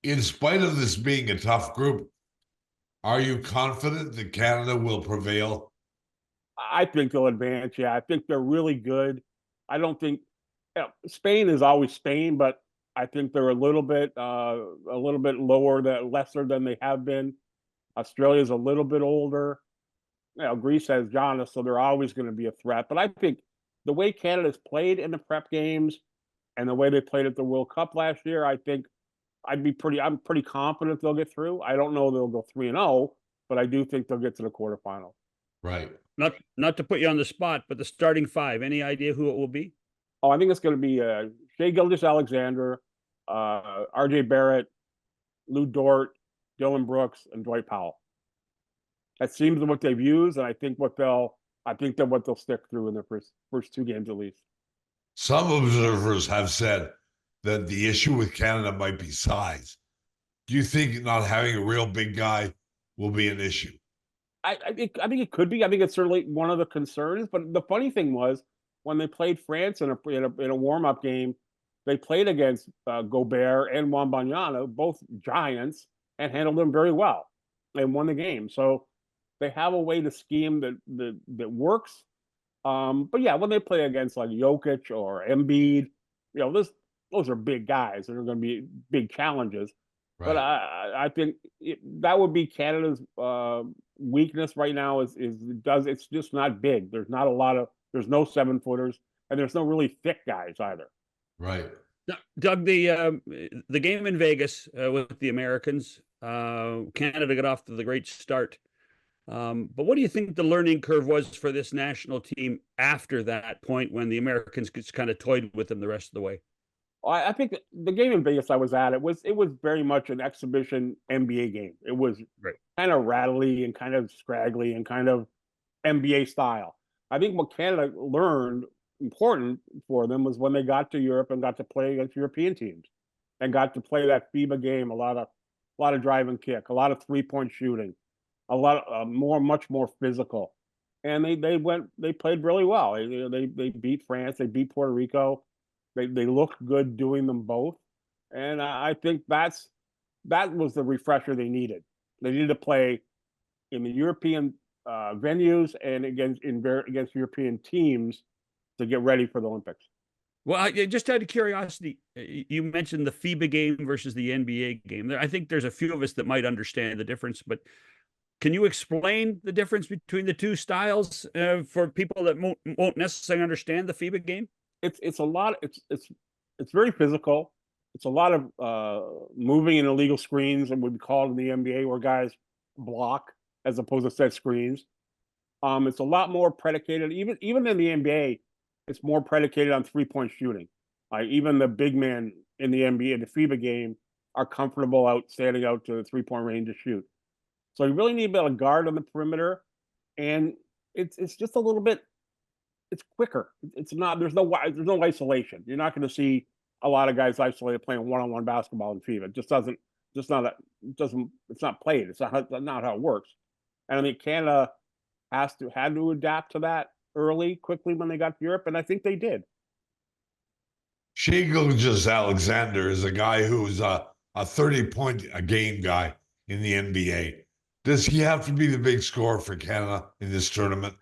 In spite of this being a tough group, are you confident that Canada will prevail? I think they'll advance. Yeah, I think they're really good. I don't think Spain is always Spain, but I think they're a little bit lower, that lesser than they have been. Australia's a little bit older. Greece has Giannis, so they're always going to be a threat. But I think the way Canada's played in the prep games and the way they played at the World Cup last year, I think I'm pretty confident they'll get through. I don't know they'll go 3-0, but I do think they'll get to the quarterfinals. Right. Not to put you on the spot, but the starting five. Any idea who it will be? Oh, I think it's going to be Shea Gilgeous-Alexander, R.J. Barrett, Lou Dort, Dylan Brooks, and Dwight Powell. That seems what they've used, and I think that what they'll stick through in their first two games at least. Some observers have said that the issue with Canada might be size. Do you think not having a real big guy will be an issue? I think it could be. I think it's certainly one of the concerns. But the funny thing was when they played France in a warm up game, they played against Gobert and Wembanyama, both giants, and handled them very well and won the game. So they have a way to scheme that works. But yeah, when they play against like Jokic or Embiid, those are big guys that are going to be big challenges. But Right. I think that would be Canada's weakness right now it's just not big. There's no 7-footers and there's no really thick guys either. Right. Doug, the game in Vegas with the Americans, Canada got off to the great start. But what do you think the learning curve was for this national team after that point when the Americans just kind of toyed with them the rest of the way? I think the game in Vegas I was at, it was very much an exhibition NBA game. It was Right. kind of rattly and kind of scraggly and kind of NBA style. I think what Canada learned important for them was when they got to Europe and got to play against European teams and got to play that FIBA game, a lot of drive and kick, a lot of 3-point shooting, a lot of much more physical. And they played really well. They beat France, they beat Puerto Rico. They looked good doing them both. And I think that was the refresher they needed. They needed to play in the European venues and against European teams to get ready for the Olympics. Well, just out of curiosity, you mentioned the FIBA game versus the NBA game. I think there's a few of us that might understand the difference, but can you explain the difference between the two styles for people that won't necessarily understand the FIBA game? It's a lot. It's very physical. It's a lot of moving in illegal screens, and would be called in the NBA, where guys block as opposed to set screens. It's a lot more predicated, even in the NBA, it's more predicated on 3-point shooting. Even the big men in the NBA, the FIBA game, are comfortable standing out to the 3-point range to shoot. So you really need to be able to guard on the perimeter, and it's just a little bit. It's quicker. It's not. There's no isolation. You're not going to see a lot of guys isolated playing one-on-one basketball in FIBA. It just doesn't. Just not. It doesn't. It's not played. It's not how it works. And I think Canada had to adapt to that quickly when they got to Europe, and I think they did. Shea Gilgeous-Alexander is a guy who's a 30-point a game guy in the NBA. Does he have to be the big scorer for Canada in this tournament?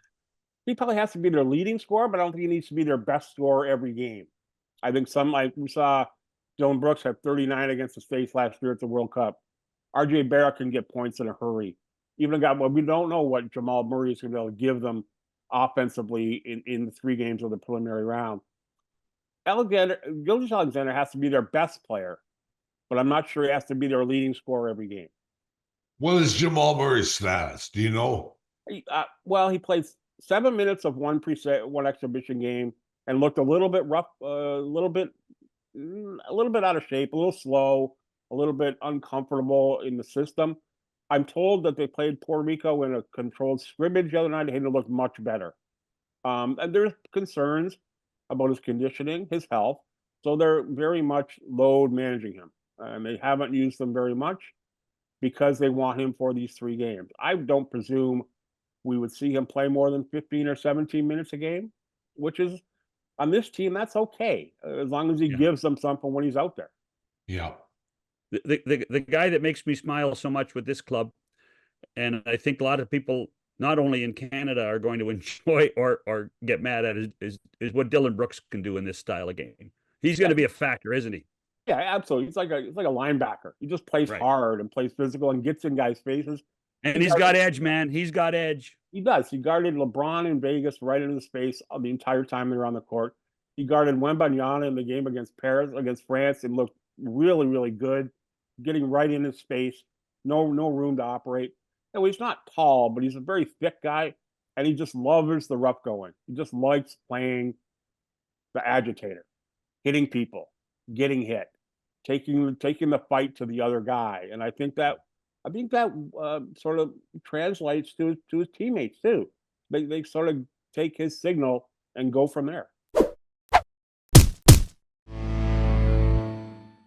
He probably has to be their leading scorer, but I don't think he needs to be their best scorer every game. I think like we saw Dylan Brooks had 39 against the States last year at the World Cup. R.J. Barrett can get points in a hurry. We don't know what Jamal Murray is going to be able to give them offensively in the 3 games of the preliminary round. Gilgeous-Alexander has to be their best player, but I'm not sure he has to be their leading scorer every game. What is Jamal Murray's status? Do you know? Well, he played 7 minutes of one exhibition game and looked a little bit rough, a little bit out of shape, a little slow, a little bit uncomfortable in the system. I'm told that they played Puerto Rico in a controlled scrimmage the other night. He looked much better. And there's concerns about his conditioning, his health. So they're very much load managing him. And they haven't used him very much because they want him for these 3 games. I don't presume we would see him play more than 15 or 17 minutes a game, which is on this team, that's okay, as long as he gives them something when he's out there. Yeah. the guy that makes me smile so much with this club, and I think a lot of people, not only in Canada, are going to enjoy or get mad at is what Dylan Brooks can do in this style of game. He's going to be a factor, isn't he? Yeah, absolutely. He's like a linebacker. He just plays Right. hard and plays physical and gets in guys' faces. And he's got edge, man. He's got edge. He does. He guarded LeBron in Vegas right into the space the entire time they were on the court. He guarded Wembanyama in the game against France, and looked really, really good, getting right in his space. No room to operate. And he's not tall, but he's a very thick guy, and he just loves the rough going. He just likes playing the agitator, hitting people, getting hit, taking the fight to the other guy. And I think that sort of translates to his teammates too. They sort of take his signal and go from there.